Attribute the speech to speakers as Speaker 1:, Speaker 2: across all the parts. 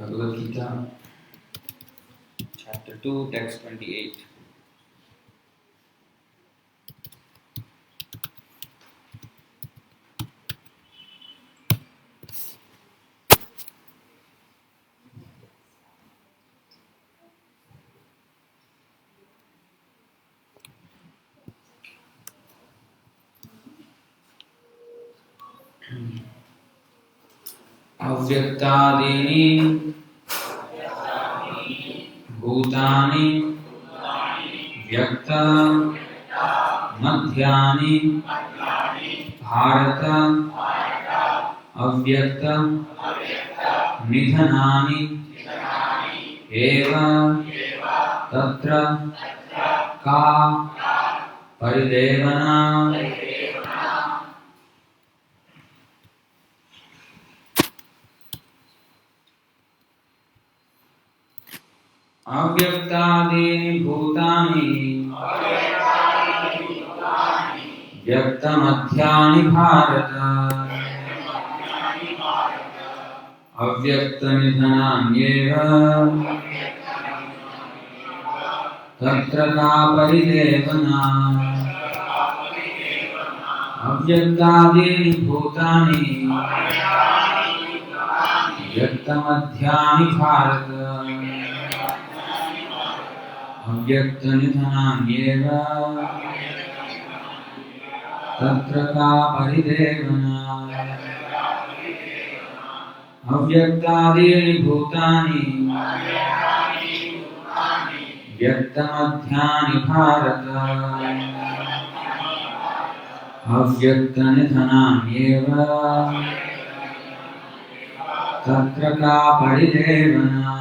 Speaker 1: Bhagavad Gita, chapter 2, text 28. Avyaktadini bhutani vyakta madhyani bharata avyakta nidhanani eva tatra ka paridevana. Avyaktadini bhutani vyaktamadhyani bharata avyaktanidhananyeva tatra ka paridevana. Avyaktadini bhutani vyaktamadhyani bharata avyaktanidhananyeva tatra ka paridevana. Avyaktadini bhutani vyaktamadhyani bharata avyaktanidhananyeva tatra ka paridevana.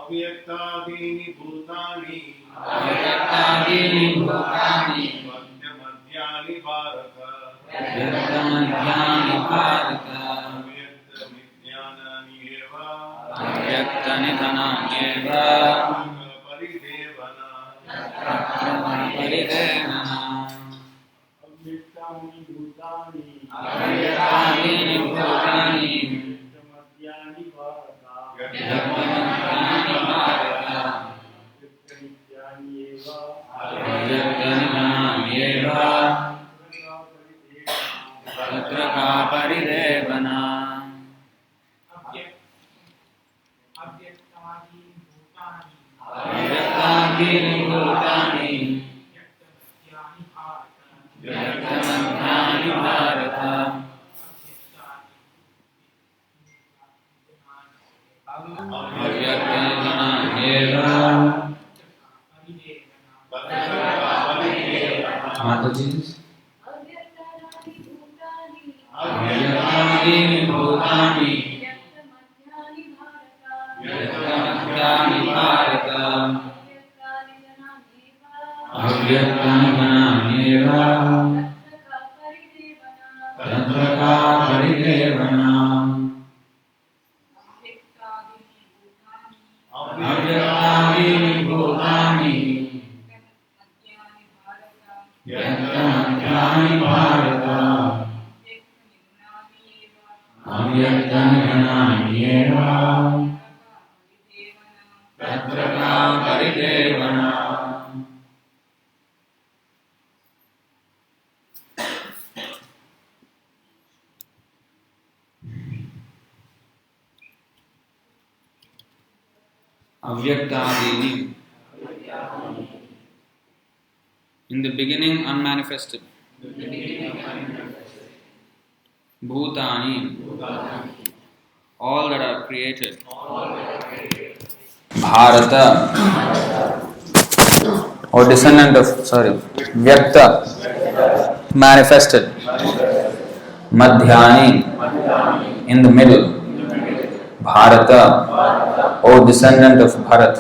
Speaker 2: Avyaktadini bhutani madhyani bharata
Speaker 1: avyaktanidhananyeva
Speaker 2: paridevana.
Speaker 1: Avyaktadini bhutani
Speaker 2: madhyani bharata
Speaker 1: avyaktanidhananyeva tatra ka paridevana. Avyaktadini bhutani vyaktamadhyani bharata avyaktanidhananyeva. Mataji, Avyaktadini bhutani vyaktamadhyani bharata avyaktanidhananyeva tatra ka paridevana. Avyaktadini bhutani vyaktamadhyani bharata avyaktanidhananyeva tatra ka paridevana. Avyaktadini, in the beginning unmanifested. Bhutani, all that are created. Bharata, or descendant of, Vyakta, manifested. Madhyani, in the middle. Bharata, O descendant of Bharat.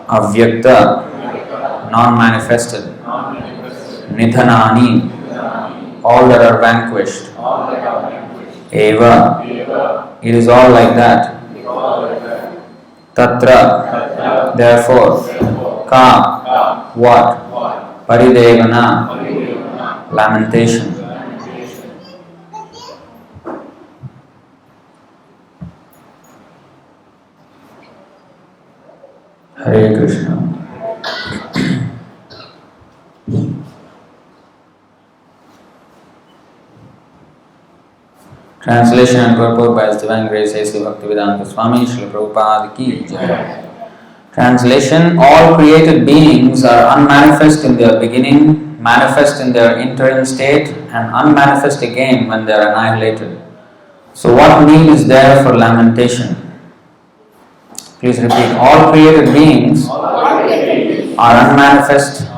Speaker 1: Avyakta, non-manifested. Nidhanani, all that are vanquished. Eva, it is all like that. Tatra, therefore. Ka, what? Paridevana, lamentation.
Speaker 3: Translation and purport by His Divine Grace A.C. Bhaktivedanta Swami Srila Prabhupada Ki Jai. Translation: all created beings are unmanifest in their beginning, manifest in their interim state, and unmanifest again when they are annihilated. So what need is there for lamentation? Please repeat. All created beings are unmanifest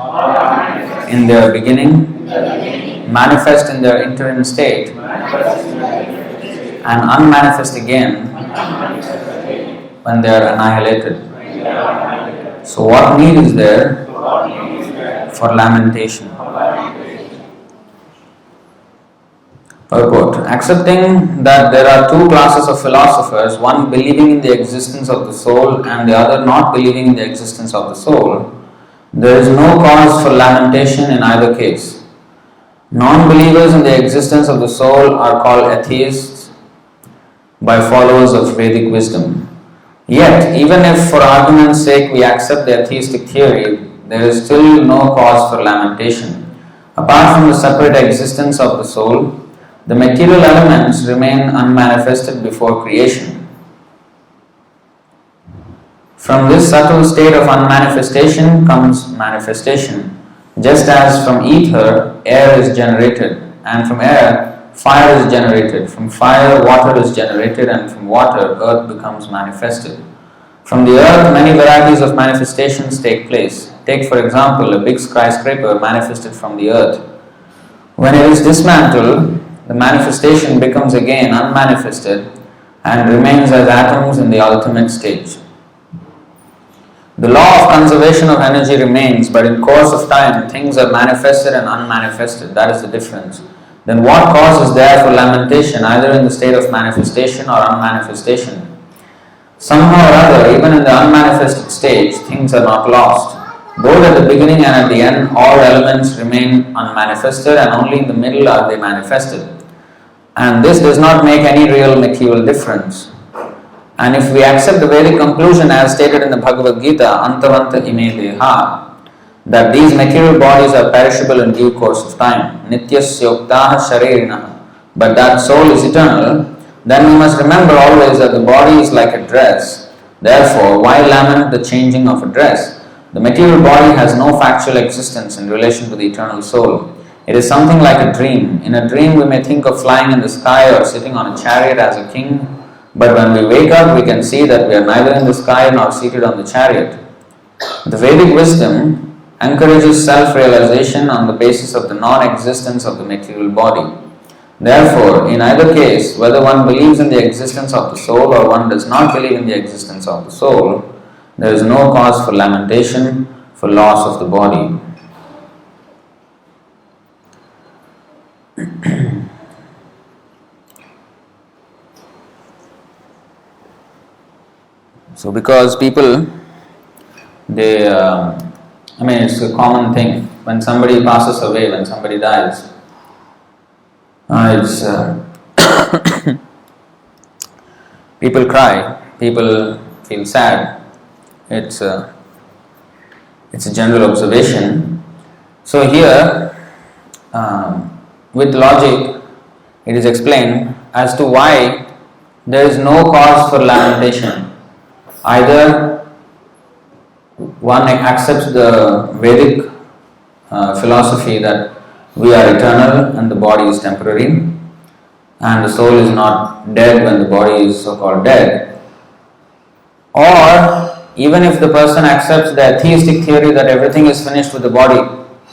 Speaker 3: in their beginning, manifest in their interim state, and unmanifest again when they are annihilated. So what need is there for lamentation? Purport: accepting that there are two classes of philosophers, one believing in the existence of the soul and the other not believing in the existence of the soul, there is no cause for lamentation in either case. Non-believers in the existence of the soul are called atheists by followers of Vedic wisdom. Yet, even if for argument's sake we accept the atheistic theory, there is still no cause for lamentation. Apart from the separate existence of the soul, the material elements remain unmanifested before creation. From this subtle state of unmanifestation comes manifestation, just as from ether air is generated, and from air fire is generated, from fire water is generated, and from water earth becomes manifested. From the earth many varieties of manifestations take place. Take for example a big skyscraper manifested from the earth. When it is dismantled, the manifestation becomes again unmanifested and remains as atoms in the ultimate stage. The law of conservation of energy remains, but in course of time things are manifested and unmanifested. That is the difference. Then what cause is there for lamentation either in the state of manifestation or unmanifestation? Somehow or other, even in the unmanifested stage, things are not lost. Both at the beginning and at the end, all elements remain unmanifested, and only in the middle are they manifested. And this does not make any real material difference. And if we accept the Vedic conclusion as stated in the Bhagavad Gita, Antavanta ime deha, that these material bodies are perishable in due course of time, nityasya yuktaha sharirinaha, but that soul is eternal, then we must remember always that the body is like a dress. Therefore, why lament the changing of a dress? The material body has no factual existence in relation to the eternal soul. It is something like a dream. In a dream we may think of flying in the sky or sitting on a chariot as a king, but when we wake up we can see that we are neither in the sky nor seated on the chariot. The Vedic wisdom encourages self-realization on the basis of the non-existence of the material body. Therefore, in either case, whether one believes in the existence of the soul or one does not believe in the existence of the soul, there is no cause for lamentation for loss of the body. So because people, it's a common thing. When somebody passes away, when somebody dies, people cry, people feel sad. It's a general observation. So here, with logic, it is explained as to why there is no cause for lamentation. Either one accepts the Vedic philosophy that we are eternal and the body is temporary, and the soul is not dead when the body is so-called dead. Or even if the person accepts the atheistic theory that everything is finished with the body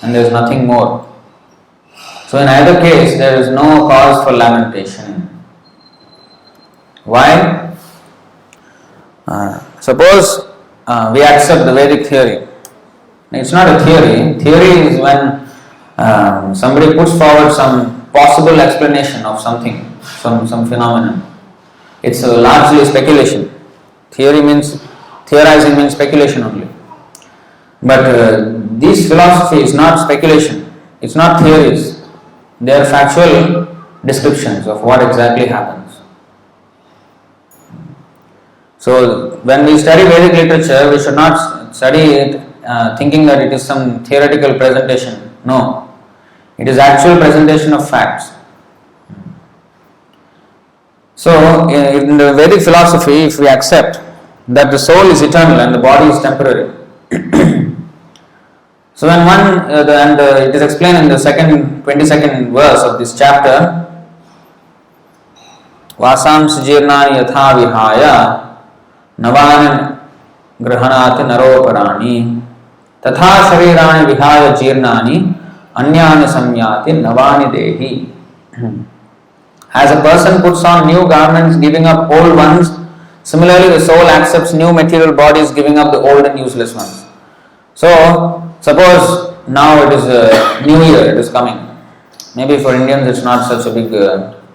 Speaker 3: and there is nothing more. So in either case there is no cause for lamentation. Why? Suppose we accept the Vedic theory. It's not a theory. Theory is when somebody puts forward some possible explanation of something, some phenomenon. It's largely speculation. Theorizing means speculation only. But this philosophy is not speculation. It's not theories. They are factual descriptions of what exactly happens. So when we study Vedic literature, we should not study it thinking that it is some theoretical presentation. No. It is actual presentation of facts. So, in the Vedic philosophy, if we accept that the soul is eternal and the body is temporary, so when it is explained in the 22nd verse of this chapter, Vasams jirnani yatha vihaya navan grahanati naroparani tatha sharirani vihaya jirnani anyani samyati navani dehi. As a person puts on new garments, giving up old ones, similarly the soul accepts new material bodies, giving up the old and useless ones. So, suppose now it is a new year, it is coming. Maybe for Indians it's not such a big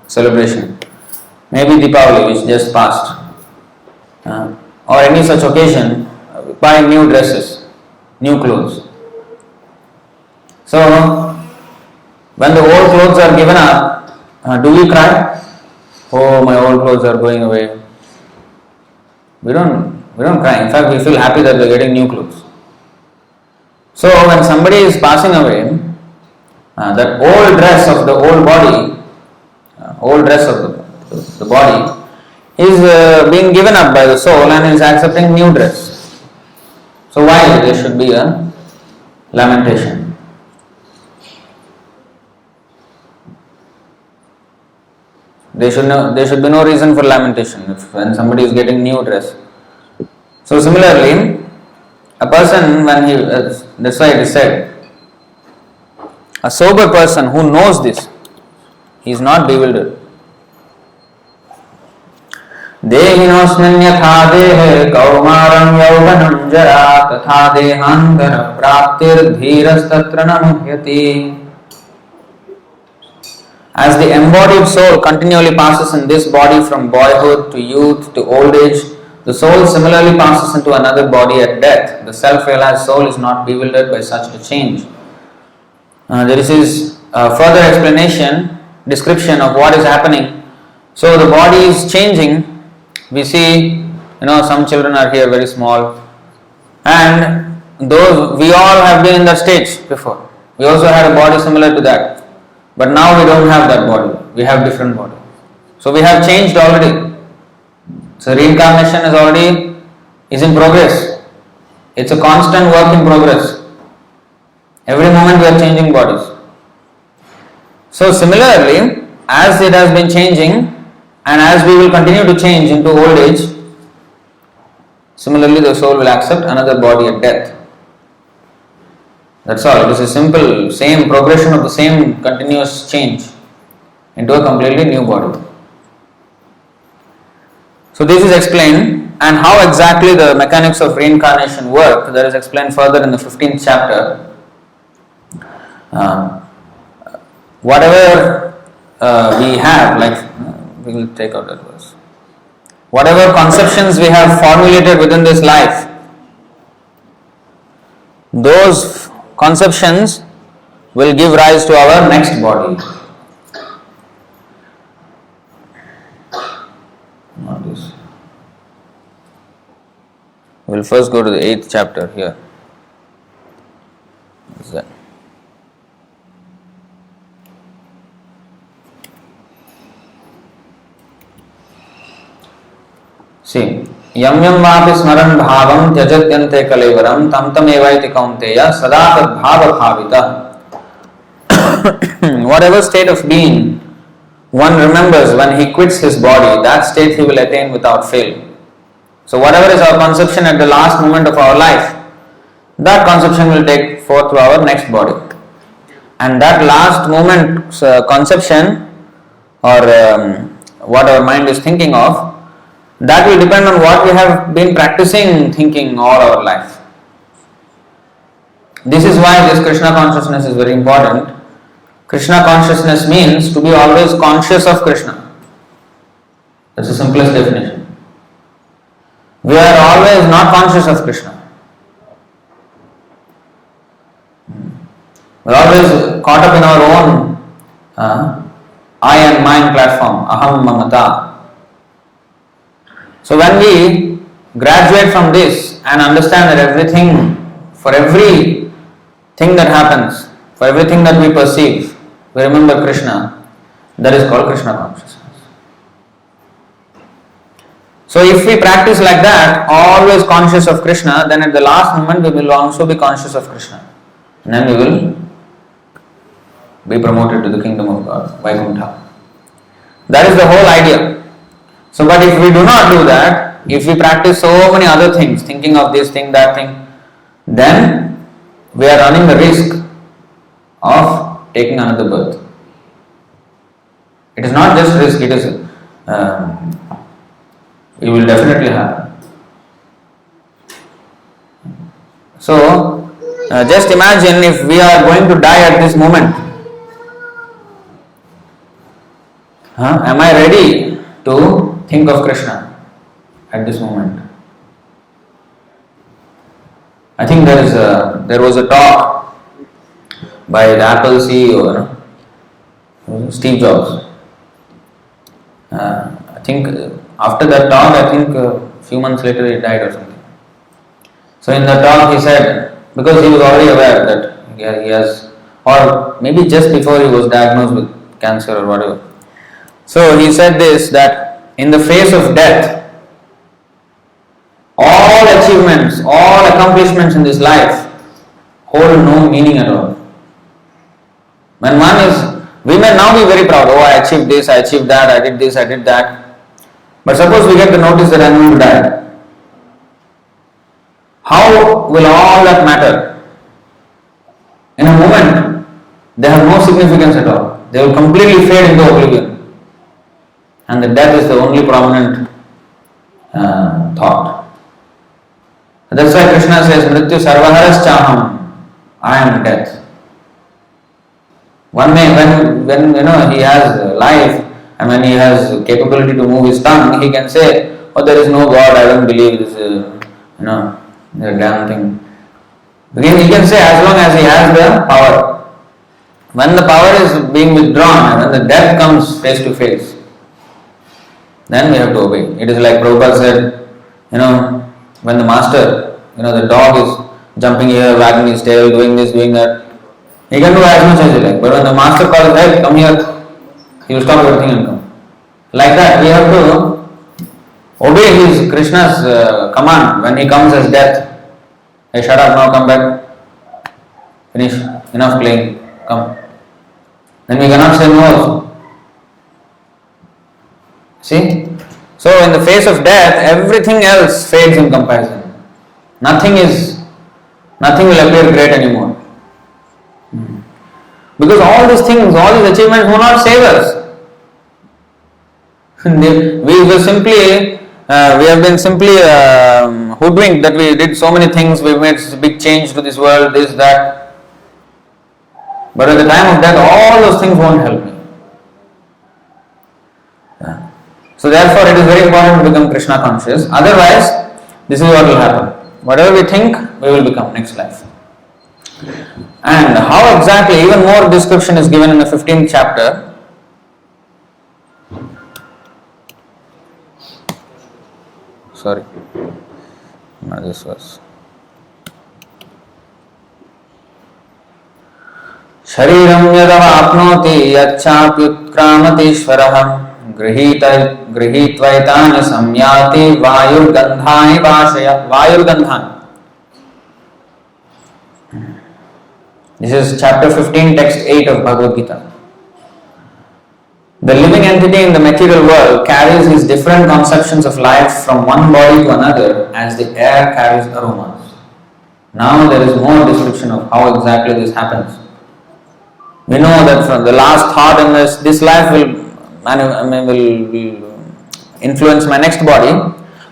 Speaker 3: celebration. Maybe Deepavali, which just passed. Or any such occasion, buy new dresses, new clothes. So, when the old clothes are given up, do we cry? Oh, my old clothes are going away. We don't cry. In fact, we feel happy that we are getting new clothes. So when somebody is passing away, that old dress of the old body, old dress of the body is being given up by the soul and is accepting new dress. So why there should be a lamentation? There should be no reason for lamentation when somebody is getting new dress. So similarly, a person that's why it is said, a sober person who knows this, he is not bewildered. Dehinosmin yatha dehe kaumaram yauvanam jara tatha dehantara praptir dhiras tatra namuhyati. As the embodied soul continually passes in this body from boyhood to youth to old age, the soul similarly passes into another body at death. The self-realized soul is not bewildered by such a change. There is further explanation, description of what is happening. So the body is changing. We see, some children are here very small, and those we all have been in that stage before. We also had a body similar to that. But now we don't have that body, we have different body. So we have changed already. So reincarnation is in progress. It's a constant work in progress. Every moment we are changing bodies. So similarly, as it has been changing and as we will continue to change into old age, similarly the soul will accept another body at death. That's all. It is a simple, same progression of the same continuous change into a completely new body. So this is explained, and how exactly the mechanics of reincarnation work, that is explained further in the 15th chapter. Whatever we have, we will take out that verse. Whatever conceptions we have formulated within this life, those conceptions will give rise to our next body. Not this. We'll first go to the 8th chapter here. What is that? See, yam yam vapi smaran bhavam tyajatyante kalevaram tam tam evaiti kaunteya sada tad bhava bhavita. Whatever state of being one remembers when he quits his body, that state he will attain without fail. So whatever is our conception at the last moment of our life, that conception will take forth to our next body. And that last moment conception, or what our mind is thinking of, that will depend on what we have been practicing thinking all our life. This is why this Krishna consciousness is very important. Krishna consciousness means to be always conscious of Krishna. That's the simplest definition. We are always not conscious of Krishna. We are always caught up in our own I and mine platform, aham mamata. So when we graduate from this and understand that for every thing that happens, for everything that we perceive, we remember Krishna, that is called Krishna consciousness. So if we practice like that, always conscious of Krishna, then at the last moment we will also be conscious of Krishna. And then we will be promoted to the kingdom of God, Vaikuntha. That is the whole idea. So, but if we do not do that, if we practice so many other things, thinking of this thing, that thing, then we are running the risk of taking another birth. It is not just risk, it is, it will definitely happen. So, just imagine if we are going to die at this moment. Am I ready to think of Krishna at this moment? I think there was a talk by the Apple CEO, Steve Jobs. I think after that talk, I think a few months later he died or something. So in the talk he said, because he was already aware that he has, or maybe just before he was diagnosed with cancer or whatever. So he said this, that in the face of death, all achievements, all accomplishments in this life hold no meaning at all. When one is, we may now be very proud, oh I achieved this, I achieved that, I did this, I did that. But suppose we get the notice that I'm going to die. How will all that matter? In a moment, they have no significance at all. They will completely fade into oblivion. And the death is the only prominent thought. That's why Krishna says, Mrityu sarvaharas chaham, I am death. One may, when he has life and when he has capability to move his tongue, he can say, oh there is no God, I don't believe this, the damn thing. Because he can say as long as he has the power. When the power is being withdrawn, when the death comes face to face, then we have to obey. It is like Prabhupada said, when the master, the dog is jumping here, wagging his tail, doing this, doing that, he can do as much as he like. But when the master calls, hey, come here, he will stop everything and come. Like that, we have to obey his Krishna's command when he comes as death. Hey, shut up now, come back. Finish, enough playing, come. Then we cannot say no also. See? So in the face of death, everything else fades in comparison. Nothing will appear great anymore. Because all these things, all these achievements will not save us. We have been simply hoodwinked that we did so many things, we made a big change to this world, this, that. But at the time of death, all those things won't help me. So therefore it is very important to become Krishna conscious. Otherwise, this is what will happen. Whatever we think, we will become next life. And how exactly, even more description is given in the 15th chapter. Sorry, not this verse. Shariram yadavapnoti yachapyutkramatishvarah गृहीत्वैतानि संयाति वायुर्गन्धानि वायुर्गन्धानि. This is chapter 15, text 8 of Bhagavad Gita. The living entity in the material world carries his different conceptions of life from one body to another as the air carries aromas. Now there is more description of how exactly this happens. We know that from the last thought in this life will influence my next body.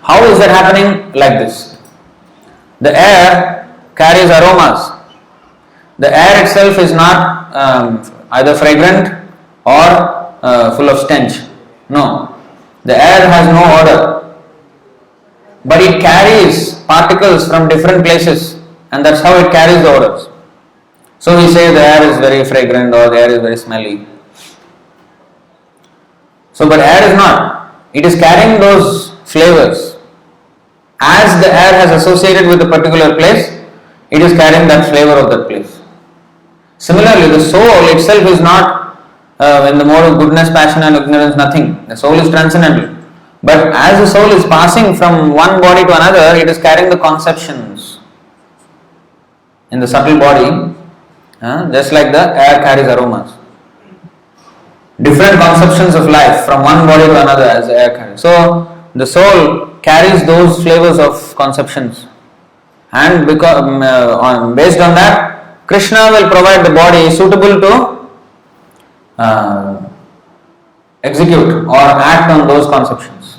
Speaker 3: How is that happening? Like this. The air carries aromas. The air itself is not either fragrant or full of stench. No. The air has no odor. But it carries particles from different places, and that's how it carries the odors. So we say the air is very fragrant or the air is very smelly. So, but air is not. It is carrying those flavors. As the air has associated with a particular place, it is carrying that flavor of that place. Similarly, the soul itself is not in the mode of goodness, passion and ignorance, nothing. The soul is transcendental. But as the soul is passing from one body to another, it is carrying the conceptions in the subtle body, just like the air carries aromas. Different conceptions of life from one body to another as the air carries. So the soul carries those flavors of conceptions, and based on that, Krishna will provide the body suitable to execute or act on those conceptions.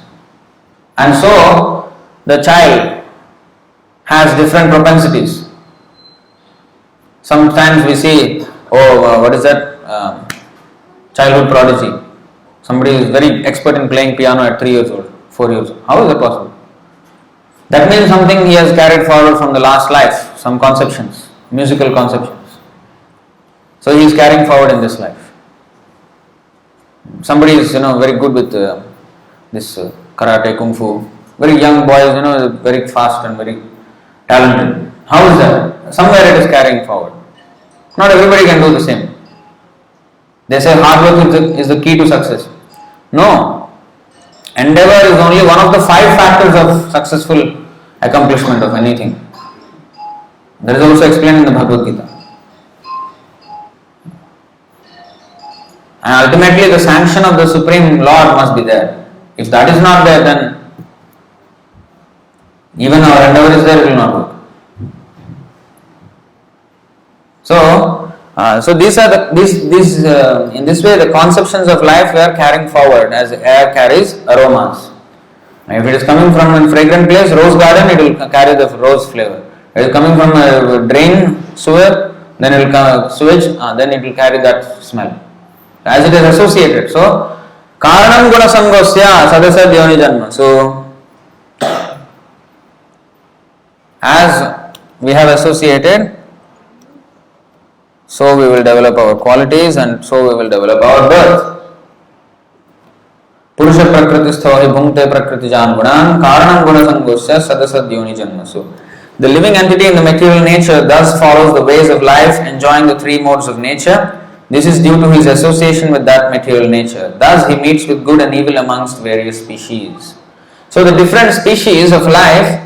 Speaker 3: And so the child has different propensities. Sometimes we see, what is that? Childhood prodigy. Somebody is very expert in playing piano at 3 years old, 4 years old. How is that possible? That means something he has carried forward from the last life, some conceptions, musical conceptions. So he is carrying forward in this life. Somebody is, very good with this karate, kung fu. Very young boys, very fast and very talented. How is that? Somewhere it is carrying forward. Not everybody can do the same. They say hard work is the key to success. No. Endeavor is only one of the 5 factors of successful accomplishment of anything. That is also explained in the Bhagavad Gita. And ultimately the sanction of the Supreme Lord must be there. If that is not there, then even our endeavor is there, it will not work. So these are in this way the conceptions of life we are carrying forward as air carries aromas. If it is coming from a fragrant place, rose garden, it will carry the rose flavor. If it is coming from a drain, sewer, then it will come sewage, then it will carry that smell. As it is associated. So, karanam guna sangosya sadasa dyoni janma. So, as we have associated, so we will develop our qualities and so we will develop our birth. Purusha prakritistho hi bhungte prakriti jan gunan karanam guna sangosya sadasa dyoni janma. So, the living entity in the material nature thus follows the ways of life, enjoying the 3 modes of nature. This is due to his association with that material nature. Thus, he meets with good and evil amongst various species. So, the different species of life,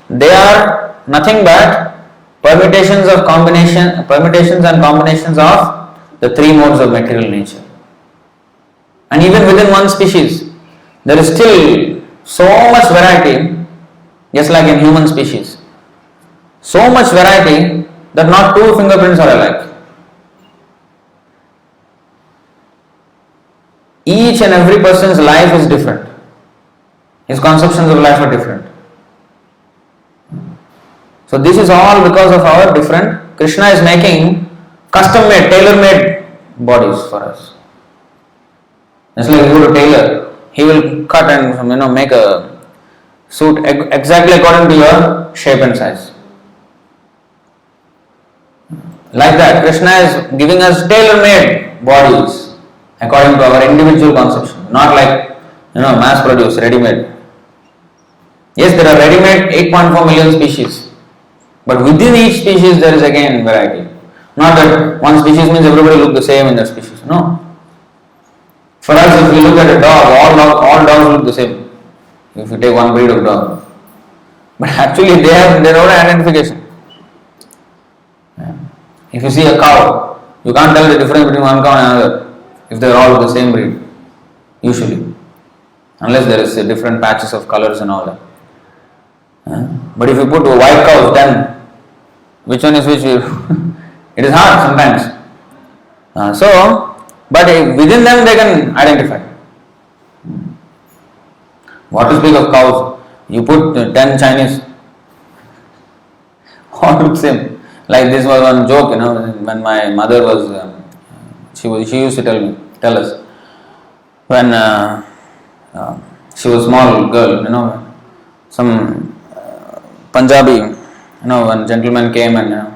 Speaker 3: they are nothing but permutations and combinations of the 3 modes of material nature. And even within one species, there is still so much variety, just like in human species. So much variety that not 2 fingerprints are alike. Each and every person's life is different. His conceptions of life are different. So this is all because of our different. Krishna is making custom-made, tailor-made bodies for us. It's like you go to tailor, he will cut and make a suit exactly according to your shape and size. Like that, Krishna is giving us tailor-made bodies according to our individual conception, not like mass-produced, ready-made. Yes, there are ready-made 8.4 million species, but within each species there is again variety. Not that one species means everybody look the same in that species. No. For us, if we look at a dog, all dogs look the same. If you take one breed of dog, but actually they have their own identification. If you see a cow, you can't tell the difference between one cow and another if they are all the same breed, usually, unless there is different patches of colors and all that. But if you put white cows, then which one is which? It is hard sometimes. But within them they can identify. What to speak of cows? You put 10 Chinese, all look same. Like this was one joke, when my mother was, she used to tell us, when she was a small girl, some Punjabi, one gentleman came and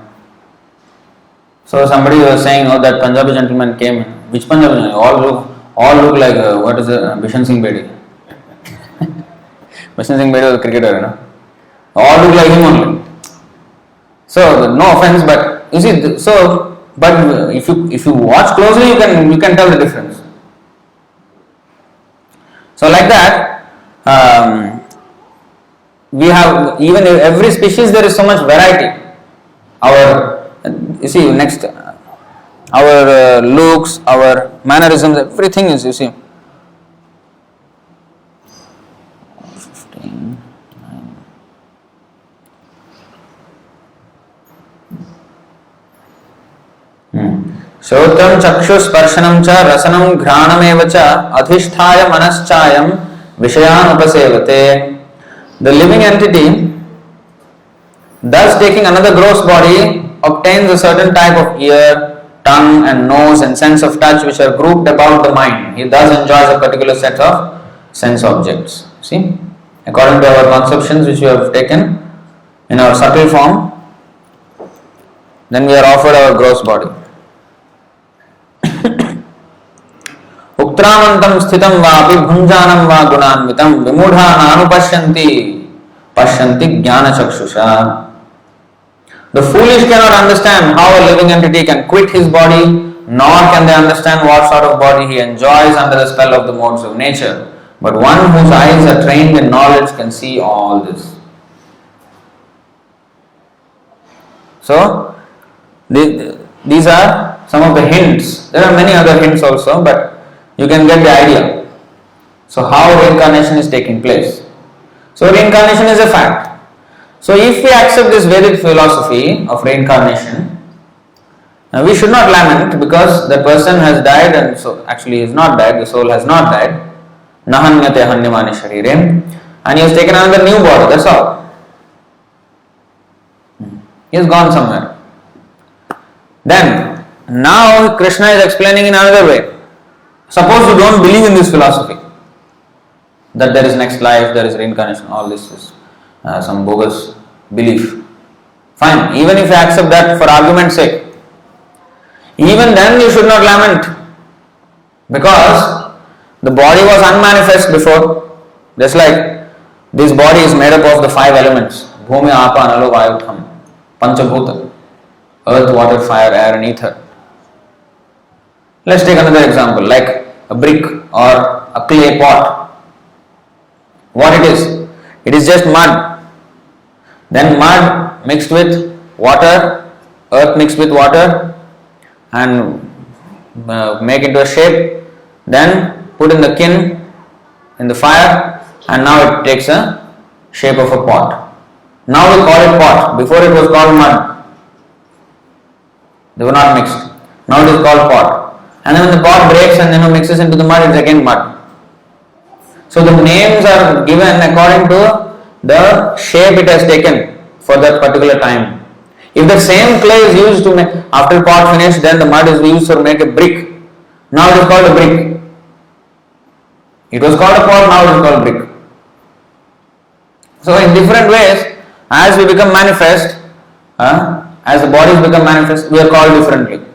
Speaker 3: so somebody was saying, that Punjabi gentleman came. Which Punjabi gentleman? All look like what is it? Bishan Singh Bedi. Bishan Singh Bedi was a cricketer, all look like him only. So no offense, but you see, but if you watch closely, you can tell the difference. So like that, um, we have, even in every species there is so much variety. Our, you see, next, our looks, our mannerisms, everything is, you see. 15, 9. श्रोत्रं चक्षुस्पर्शनं च रसनं घ्राणमेव च अधिष्ठाय मनश्चायं विषयान् उपसेवते. The living entity, thus taking another gross body, obtains a certain type of ear, tongue and nose and sense of touch which are grouped about the mind. He thus enjoys a particular set of sense objects. See, according to our conceptions which we have taken in our subtle form, then we are offered our gross body. उक्त्रामन्तं स्थितं वापि भुञ्जानं वा गुणान्वितं विमूढा नानुपश्यन्ति पश्यन्ति ज्ञानचक्षुषा. The foolish cannot understand how a living entity can quit his body, nor can they understand what sort of body he enjoys under the spell of the modes of nature. But one whose eyes are trained in knowledge can see all this. So, these are some of the hints. There are many other hints also, but you can get the idea. So, how reincarnation is taking place. So, reincarnation is a fact. So, if we accept this Vedic philosophy of reincarnation, we should not lament because the person has died, and so actually he is not died, the soul has not died. Nahanyate hanyamani sharirem, and he has taken another new body, that's all. He has gone somewhere. Then, now Krishna is explaining in another way. Suppose you don't believe in this philosophy, that there is next life, there is reincarnation, all this is some bogus belief. Fine, even if you accept that for argument's sake, even then you should not lament, because the body was unmanifest before, just like this body is made up of the 5 elements, bhumi, apa, analo, vayu, tham, panchabhuta, earth, water, fire, air and ether. Let's take another example, like a brick or a clay pot. What it is? It is just mud. Then mud mixed with water, earth mixed with water, and make into a shape, then put in the kiln, in the fire, and now it takes a shape of a pot. Now we call it pot. Before it was called mud. They were not mixed. Now it is called pot. And then when the pot breaks and mixes into the mud, it's again mud. So the names are given according to the shape it has taken for that particular time. If the same clay is used to make, after pot finish, then the mud is used to make a brick. Now it is called a brick. It was called a pot, now it is called brick. So in different ways, as we become manifest, as the bodies become manifest, we are called differently.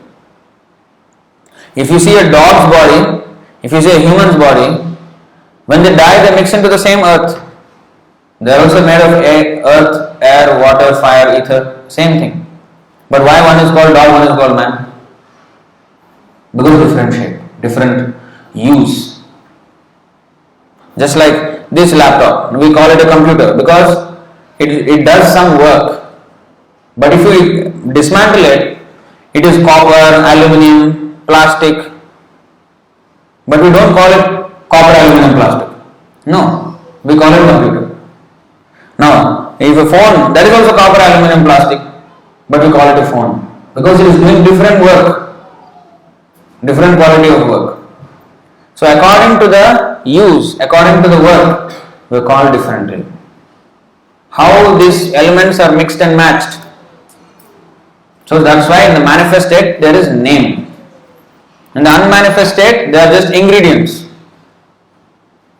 Speaker 3: If you see a dog's body, if you see a human's body, when they die, they mix into the same earth. They are also made of earth, air, water, fire, ether, same thing. But why one is called dog, one is called man? Because different shape, different use. Just like this laptop, we call it a computer because it does some work. But if we dismantle it, it is copper, aluminium, plastic, but we don't call it copper, aluminum, plastic. No, we call it computer. Now, if a phone, that is also copper, aluminum, plastic, but we call it a phone because it is doing different work, different quality of work. So, according to the use, according to the work, we call it differently. How these elements are mixed and matched. So, that's why in the manifest state there is name. In the unmanifest state, they are just ingredients.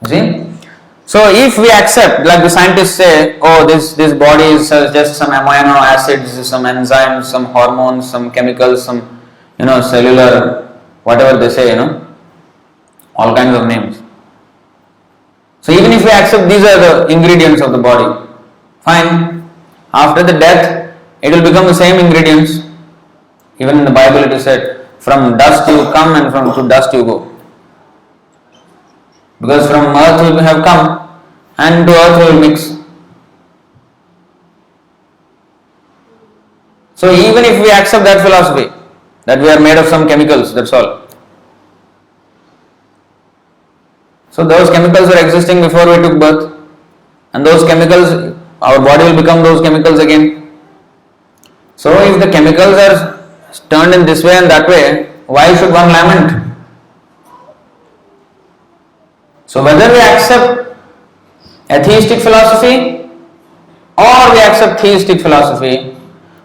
Speaker 3: See? So, if we accept, like the scientists say, oh, this body is just some amino acids, some enzymes, some hormones, some chemicals, some cellular, whatever they say, all kinds of names. So, even if we accept these are the ingredients of the body, fine. After the death, it will become the same ingredients. Even in the Bible, it is said, from dust you come and to dust you go. Because from earth you have come, and to earth will mix. So even if we accept that philosophy, that we are made of some chemicals, that's all. So those chemicals were existing before we took birth, and those chemicals, our body will become those chemicals again. So if the chemicals are turned in this way and that way, why should one lament? So whether we accept atheistic philosophy or we accept theistic philosophy,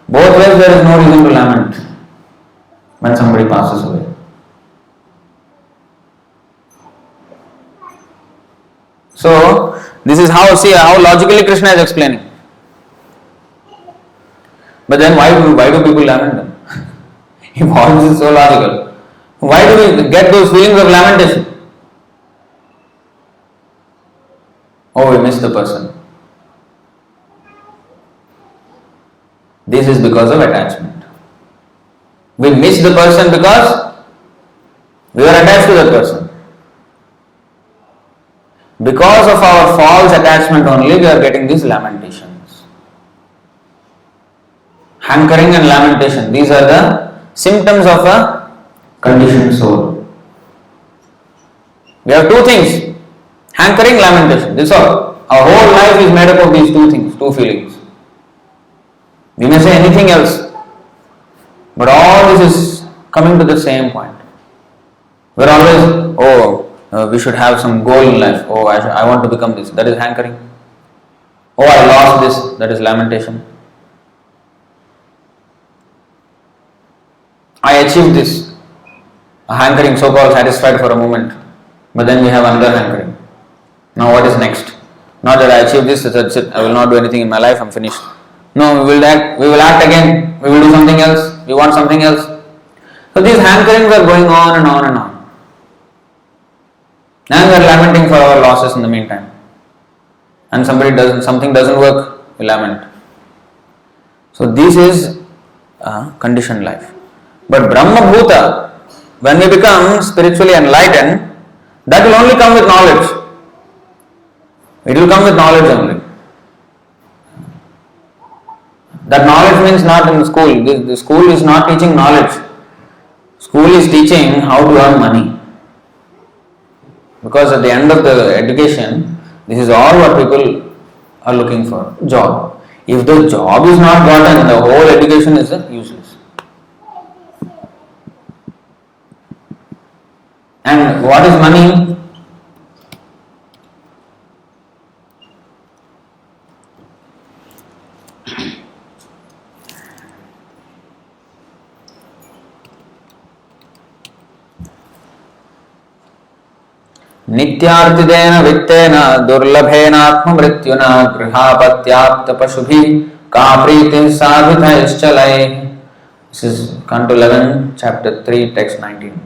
Speaker 3: both ways there is no reason to lament when somebody passes away. So this is how logically Krishna is explaining. But then why do people lament them? If all this is so logical, why do we get those feelings of lamentation? Oh, we missed the person. This is because of attachment. We miss the person because we were attached to that person. Because of our false attachment only, we are getting these lamentations. Hankering and lamentation, these are the symptoms of a conditioned soul. We have two things, hankering, lamentation, this is all. Our whole life is made up of these two things, two feelings. We may say anything else, but all this is coming to the same point. We're always, we should have some goal in life. Oh, I want to become this. That is hankering. Oh, I lost this. That is lamentation. I achieved this. A hankering, so-called satisfied for a moment. But then we have another hankering. Now what is next? Not that I achieved this, that's it. I will not do anything in my life. I'm finished. No, we will act again. We will do something else. We want something else. So these hankerings are going on and on and on. And we are lamenting for our losses in the meantime. And something doesn't work, we lament. So this is a conditioned life. But Brahma Bhuta, when we become spiritually enlightened, that will only come with knowledge. It will come with knowledge only. That knowledge means not in the school. The school is not teaching knowledge. School is teaching how to earn money. Because at the end of the education, this is all what people are looking for, job. If the job is not gotten, the whole education is useless. And what is money? नित्यार्थितेन वित्तेन दुर्लभेनात्म मृत्युना गृहापत्याप्त पशुभि का प्रीति साधुतैश्चलैः. This is Canto 11, Chapter 3, Text 19.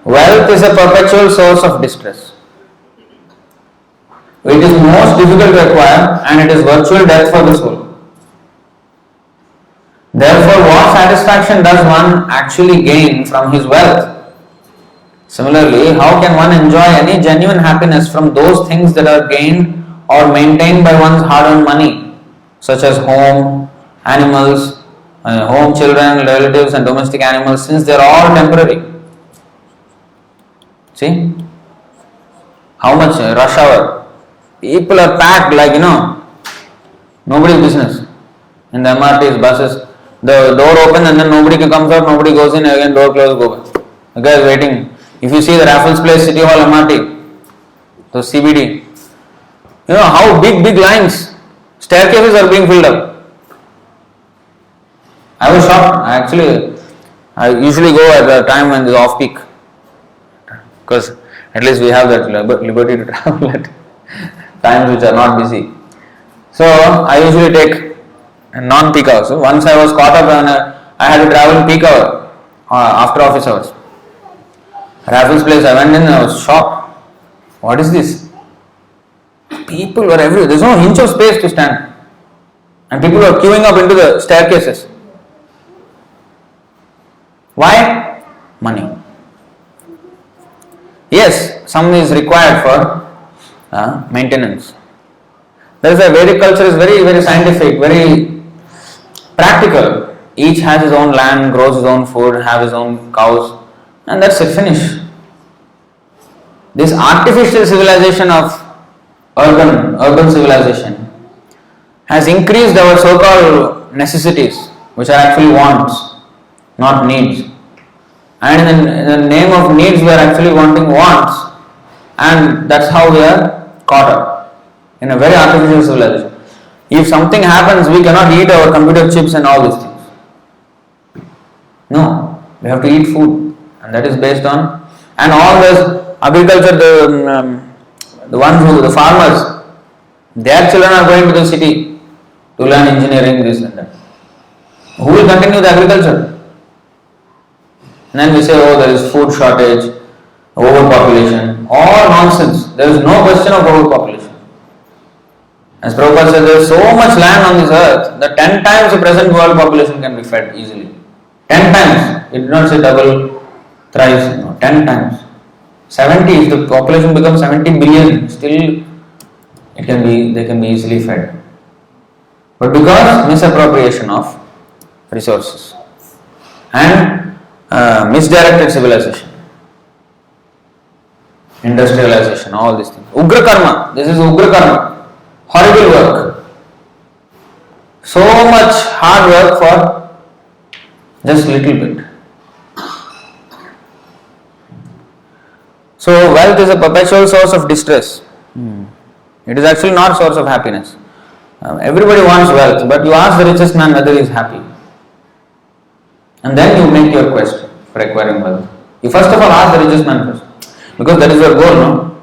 Speaker 3: Wealth is a perpetual source of distress. It is most difficult to acquire and it is virtual death for the soul. Therefore, what satisfaction does one actually gain from his wealth? Similarly, how can one enjoy any genuine happiness from those things that are gained or maintained by one's hard-earned money, such as home, animals, home, children, relatives and domestic animals, since they are all temporary? See? How much rush hour? People are packed like, nobody's business. In the MRTs, buses, the door opens and then nobody comes out, nobody goes in, again door closes, go back. The guy is waiting. If you see the Raffles Place, City Hall, MRT, the CBD, how big lines, staircases are being filled up. I was shocked. I usually go at the time when it is off peak, because at least we have that liberty to travel at times which are not busy. So I usually take non-peak hours. So once I was caught up and I had to travel in peak hour after office hours. Raffles Place, I went in and I was shocked. What is this? People were everywhere. There's no inch of space to stand. And people were queuing up into the staircases. Why? Money. Yes, some is required for maintenance. There is a Vedic culture is very, very scientific, very practical. Each has his own land, grows his own food, have his own cows, and that's it, finish. This artificial civilization of urban civilization has increased our so-called necessities, which are actually wants, not needs. And in the name of needs, we are actually wanting wants, and that's how we are caught up in a very artificial civilization. If something happens, we cannot eat our computer chips and all these things. No, we have to eat food, and that is based on, and all this agriculture, the farmers, their children are going to the city to learn engineering, this and that. Who will continue the agriculture? And then we say, oh, there is food shortage, overpopulation, all nonsense. There is no question of overpopulation. As Prabhupada said, there is so much land on this earth that 10 times the present world population can be fed easily. 10 times. It did not say double, thrice, no, 10 times. 70, if the population becomes 70 billion, still they can be easily fed. But because misappropriation of resources and misdirected civilization, industrialization, all these things. Ugra karma, this is Ugra karma, horrible work. So much hard work for just little bit. So wealth is a perpetual source of distress. It is actually not a source of happiness. Everybody wants wealth, but you ask the richest man whether he is happy. And then you make your quest for acquiring wealth. You first of all ask the richest man first. Because that is your goal, no?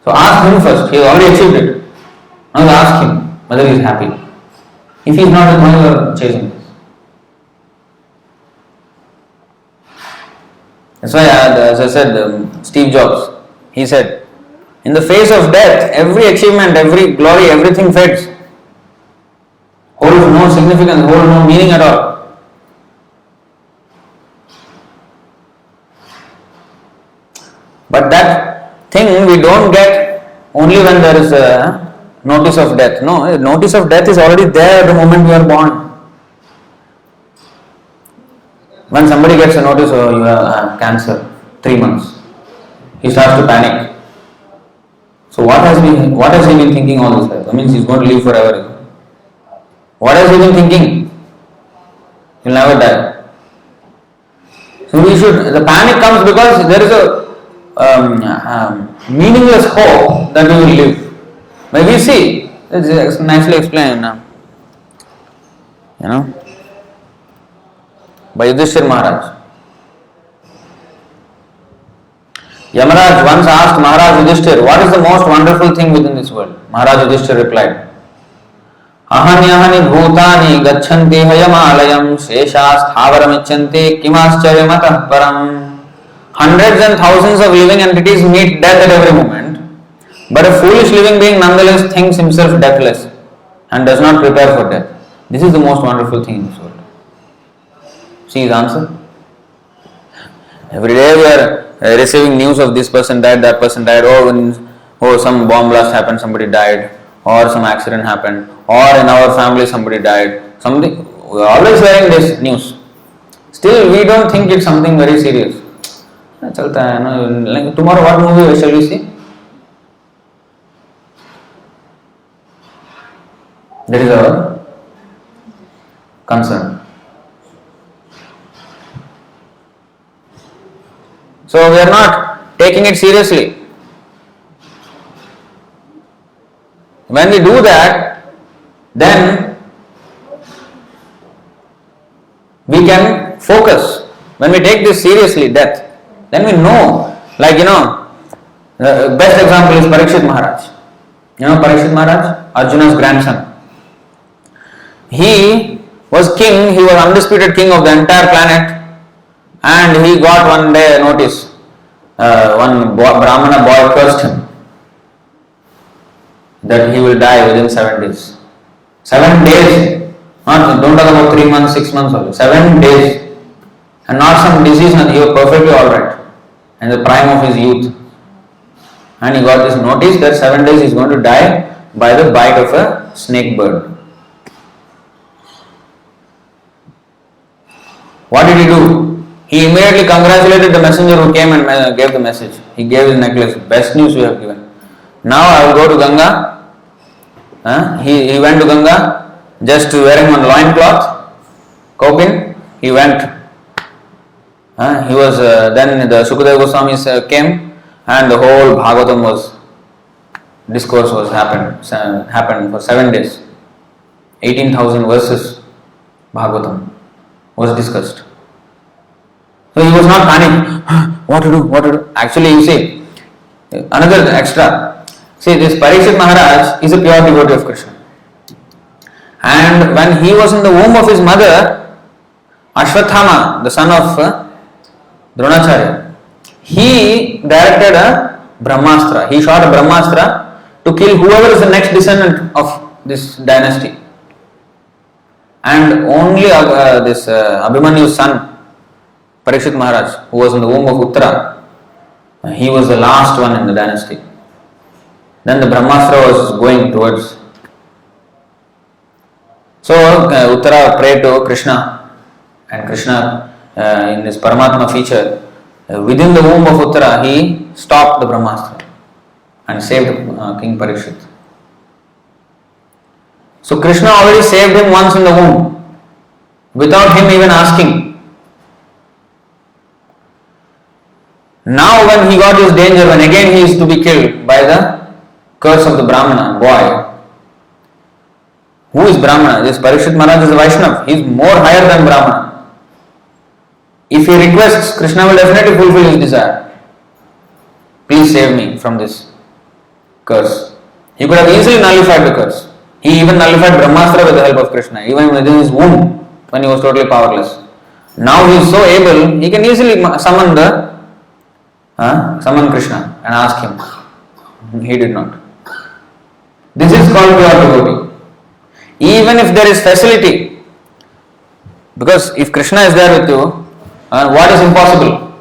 Speaker 3: So ask him first. He has already achieved it. Now you ask him whether he is happy. If he is not, then why you are chasing this? That's why, as I said, Steve Jobs, he said, in the face of death, every achievement, every glory, everything fades. Holds no significance, holds no meaning at all. But that thing we don't get only when there is a notice of death. No, notice of death is already there the moment we are born. When somebody gets a notice, oh, you have cancer, 3 months, he starts to panic. So what has he been thinking all this life? That means he's going to live forever. What has he been thinking? He'll never die. So the panic comes because there is a meaningless hope that we will live. But we see, it's nicely explained now. By Yudhishthir Maharaj. Yamaraj once asked Maharaj Yudhishthir, what is the most wonderful thing within this world? Maharaj Yudhishthir replied, Ahanyahani bhutani gacchanti hayamalayam sheshas thavaramichanti kimascharyamatah param. Hundreds and thousands of living entities meet death at every moment, but a foolish living being nonetheless thinks himself deathless and does not prepare for death. This is the most wonderful thing in this world. See his answer? Every day we are receiving news of this person died, that person died, some bomb blast happened, somebody died, or some accident happened, or in our family somebody died. We are always hearing this news. Still we don't think it's something very serious. Like tomorrow what movie shall we see? That is our concern. So we are not taking it seriously. When we do that, then we can focus. When we take this seriously, death, then we know. The best example is Parikshit Maharaj. Parikshit Maharaj, Arjuna's grandson. He was king, he was undisputed king of the entire planet. And he got one day a notice. One Brahmana boy cursed him that he will die within 7 days. 7 days. Don't talk about 3 months, 6 months only. 7 days. And not some disease, he was perfectly alright. In the prime of his youth. And he got this notice that 7 days he is going to die by the bite of a snake bird. What did he do? He immediately congratulated the messenger who came and gave the message. He gave his necklace. Best news you have given. Now I will go to Ganga. He went to Ganga just wearing one loin cloth, coping. He went. He was then the Sukadeva Goswamis came and the whole Bhagavatam discourse was happened for 7 days. 18,000 verses Bhagavatam was discussed. So he was not panicking. What to do? Actually, you see, another extra. See, this Parikshit Maharaj is a pure devotee of Krishna. And when he was in the womb of his mother, Ashwathama, the son of Dronacharya, he directed a Brahmastra. He shot a Brahmastra to kill whoever is the next descendant of this dynasty. And only this Abhimanyu's son, Parikshit Maharaj, who was in the womb of Uttara, he was the last one in the dynasty. Then the Brahmastra was going towards. So Uttara prayed to Krishna, and Krishna in his Paramatma feature, within the womb of Uttara, he stopped the Brahmastra and saved King Parikshit. So Krishna already saved him once in the womb, without him even asking. Now when he got this danger, when again he is to be killed by the curse of the Brahmana boy. Who is Brahmana? This Parikshit Maharaj is a Vaishnava. He is more higher than Brahmana. If he requests, Krishna will definitely fulfill his desire. Please save me from this curse. He could have easily nullified the curse. He even nullified Brahmastra with the help of Krishna, even within his womb when he was totally powerless. Now he is so able, he can easily summon Krishna and ask him. He did not. This is called pure devotee. Even if there is facility, because if Krishna is there with you, what is impossible?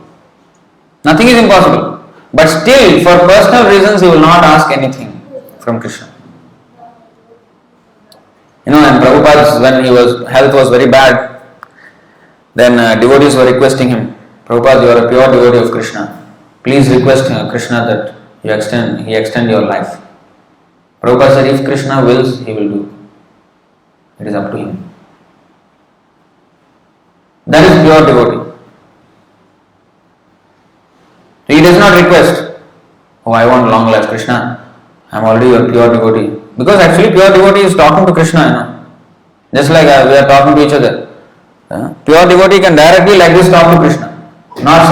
Speaker 3: Nothing is impossible. But still, for personal reasons, he will not ask anything from Krishna. And Prabhupada, when health was very bad, then devotees were requesting him, Prabhupada, you are a pure devotee of Krishna. Please request Krishna that he extend your life. Prabhupada said, if Krishna wills, he will do. It is up to him. That is pure devotee. He does not request, oh, I want long life, Krishna. I am already a pure devotee. Because actually pure devotee is talking to Krishna, Just like we are talking to each other. Pure devotee can directly like this talk to Krishna. Not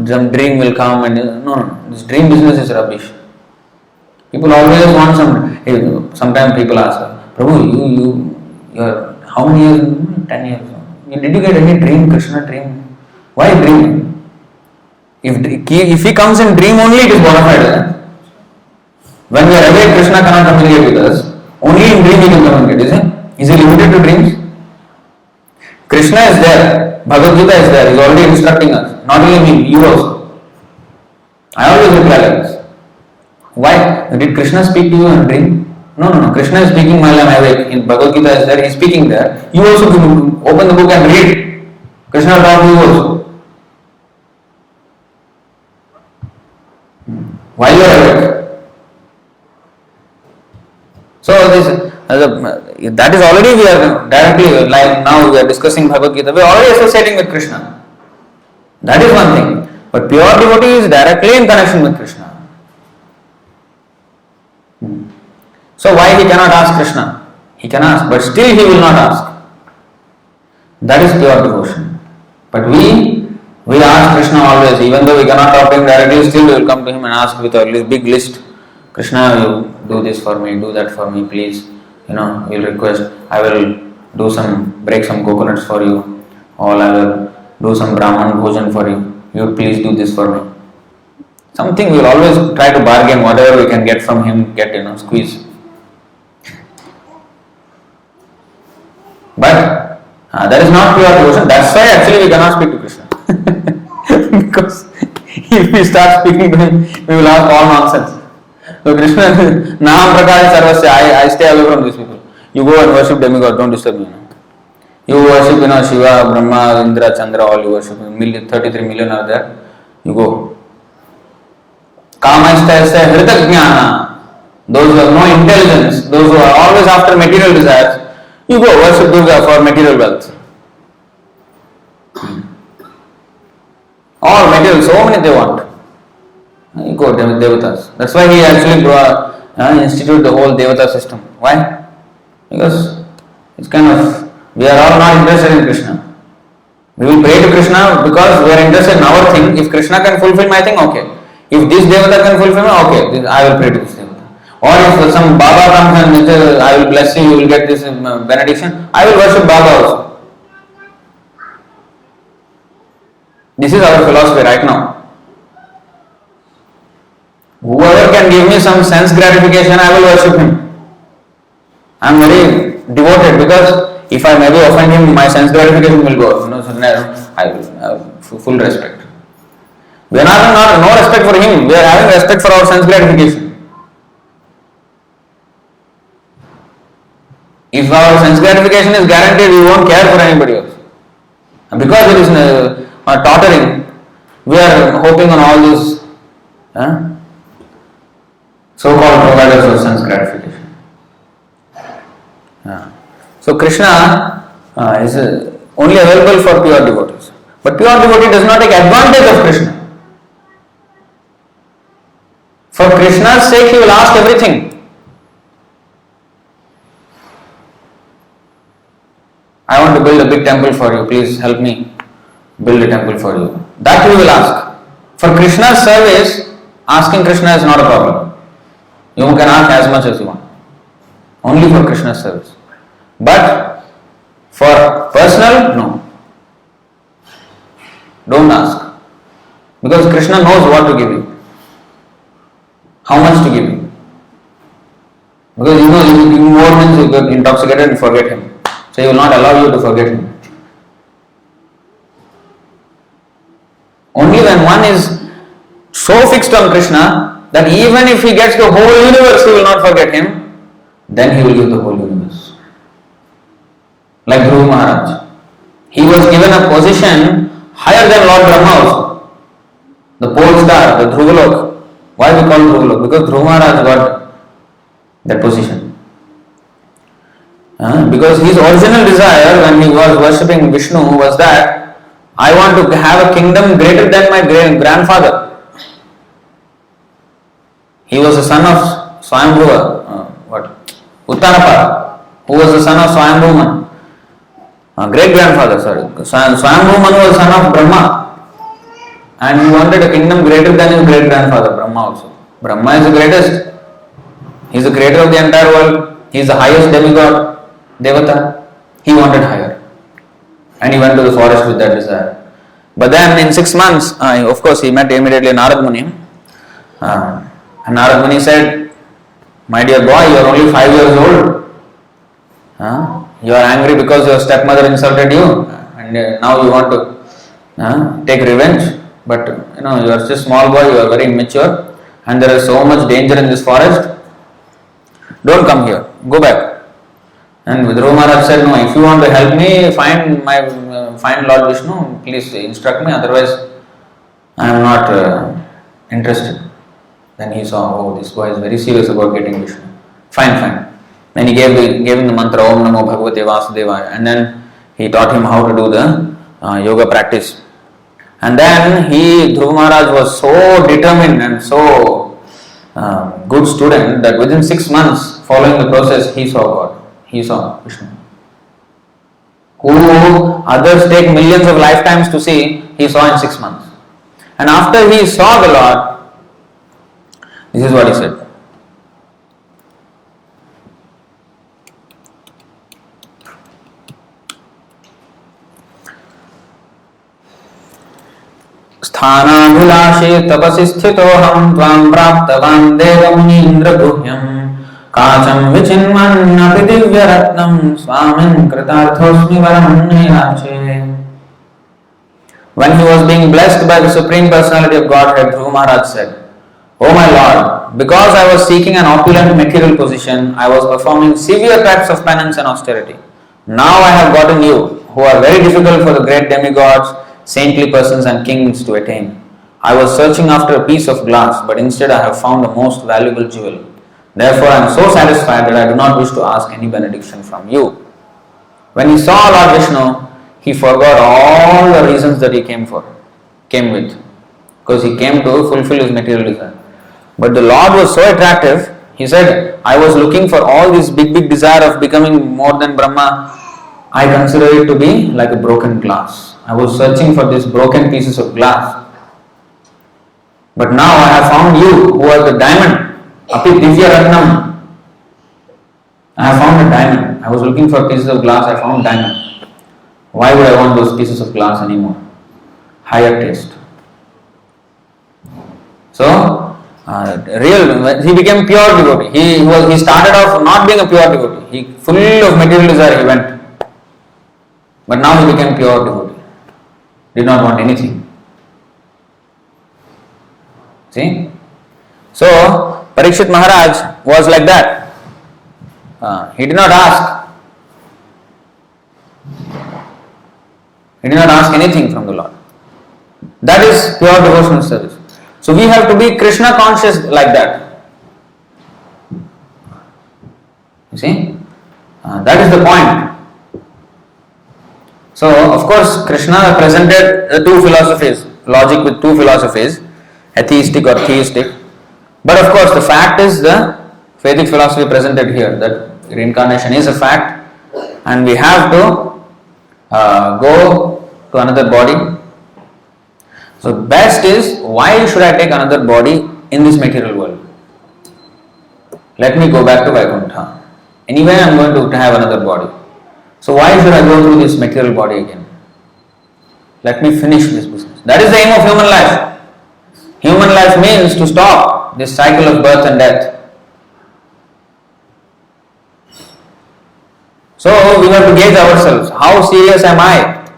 Speaker 3: some dream will come and no. This dream business is rubbish. People always want sometimes people ask, Prabhu, you're how many years? 10 years. Did you get any dream, Krishna dream? Why dream? If he comes in dream only, it is bona fide. When we are awake, Krishna cannot communicate with us. Only in dream he can communicate, is it? Is he limited to dreams? Krishna is there. Bhagavad Gita is there. He is already instructing us. Not only me, you also. I always reply like this. Why? Did Krishna speak to you in dream? No. Krishna is speaking while I am awake. In Bhagavad Gita is there. He is speaking there. You also open the book and read. Krishna will talk to you also. While you are awake. So that is already we are directly, like now we are discussing Bhagavad Gita, we are already associating with Krishna. That is one thing. But pure devotee is directly in connection with Krishna. So why he cannot ask Krishna? He can ask, but still he will not ask. That is pure devotion. But we ask Krishna always, even though we cannot talk to him directly, still we will come to him and ask with a big list. Krishna, you do this for me, do that for me, please. We'll request, I will break some coconuts for you, or I will do some Brahman bhojan for you. You please do this for me. Something we will always try to bargain, whatever we can get from him, squeeze. But that is not pure devotion. That's why actually we cannot speak to Krishna. Because if we start speaking to him, we will ask all nonsense. So Krishna, Naham Prakash Sarvasya, I stay away from these people. You go and worship demigod, don't disturb me. You worship, Shiva, Brahma, Indra, Chandra, all you worship. 33 million are there. You go. Kamaistha Hritajnana. Those who have no intelligence, those who are always after material desires, you go worship Durga for material wealth. All material, so many they want. You go Devatas. That's why he actually instituted the whole Devata system. Why? Because it's kind of, we are all not interested in Krishna. We will pray to Krishna because we are interested in our thing. If Krishna can fulfill my thing, okay. If this Devata can fulfill me, okay, I will pray to this Devata. Or if some Baba comes and says, I will bless you, you will get this benediction, I will worship Baba also. This is our philosophy right now. Whoever can give me some sense gratification, I will worship him. I am very devoted because if I maybe offend him, my sense gratification will go. So I will have full respect. We are not no respect for him. We are having respect for our sense gratification. If our sense gratification is guaranteed, we won't care for anybody else. And because it is tottering, we are hoping on all those so-called providers of sense gratification. So Krishna is only available for pure devotees. But pure devotee does not take advantage of Krishna. For Krishna's sake, he will ask everything. I want to build a big temple for you. Please help me build a temple for you. That he will ask. For Krishna's service, asking Krishna is not a problem. You can ask as much as you want. Only for Krishna's service. But for personal, no. Don't ask. Because Krishna knows what to give you. How much to give you. Because you give more means you get intoxicated and forget him. So he will not allow you to forget him. Only when one is so fixed on Krishna that even if he gets the whole universe, he will not forget him, then he will give the whole universe. Like Dhruva Maharaj. He was given a position higher than Lord Brahma also. The pole star, the Dhruvalok. Why we call Dhruvalok? Because Dhruva Maharaj got that position. Because his original desire when he was worshipping Vishnu was that I want to have a kingdom greater than my grandfather. He was the son of Swayambhuva, Uttanapa, who was the son of Swayambhuman. Great grandfather, Swayambhuman was son of Brahma. And he wanted a kingdom greater than his great grandfather, Brahma also. Brahma is the greatest. He is the creator of the entire world. He is the highest demigod, Devata. He wanted higher. And he went to the forest with that desire. But then in 6 months, of course, he met immediately Narad Muni. And Narad Muni said, my dear boy, you are only 5 years old. You are angry because your stepmother insulted you. And now you want to take revenge. But you are just a small boy, you are very immature. And there is so much danger in this forest. Don't come here. Go back. And Dhruva Maharaj said, no, if you want to help me find Lord Vishnu, please instruct me, otherwise I am not interested. Then he saw, oh, this boy is very serious about getting Vishnu. Fine. Then he gave him the mantra, Om Namo Bhagavate Vasudevaya, and then he taught him how to do the yoga practice. And then Dhruva Maharaj was so determined and so good student that within 6 months following the process, he saw God. He saw Vishnu. Who others take millions of lifetimes to see, he saw in 6 months. And after he saw the Lord, this is what he said. Sthanabhilashe tapasi sthitoham tvam praptavan devamnindra guhyam Kacham vichinmannapi divyaratnam swamin kritarthosmi varamneyache. When he was being blessed by the Supreme Personality of Godhead, Dhruva Maharaj said, O my Lord, because I was seeking an opulent material position, I was performing severe types of penance and austerity. Now I have gotten you, who are very difficult for the great demigods, saintly persons and kings to attain. I was searching after a piece of glass, but instead I have found a most valuable jewel. Therefore I am so satisfied that I do not wish to ask any benediction from you. When he saw Lord Vishnu, he forgot all the reasons that he came with, because he came to fulfill his material desire. But the Lord was so attractive, he said, I was looking for all this big desire of becoming more than Brahma. I consider it to be like a broken glass. I was searching for these broken pieces of glass. But now I have found you, who are the diamond, Api Divya Ratnam. I have found a diamond. I was looking for pieces of glass, I found diamond. Why would I want those pieces of glass anymore? Higher taste. So, he became pure devotee. He started off not being a pure devotee. He full of material desire he went. But now he became pure devotee. Did not want anything. See? So, Parikshit Maharaj was like that. He did not ask. He did not ask anything from the Lord. That is pure devotional service. So we have to be Krishna conscious like that. You see? That is the point. So, of course, Krishna presented the two philosophies, logic with two philosophies, atheistic or theistic. But of course, the fact is the Vedic philosophy presented here, that reincarnation is a fact and we have to go to another body. So best is, why should I take another body in this material world? Let me go back to Vaikuntha. Anyway, I am going to have another body. So why should I go through this material body again? Let me finish this business. That is the aim of human life. Human life means to stop this cycle of birth and death. So we have to gauge ourselves. How serious am I?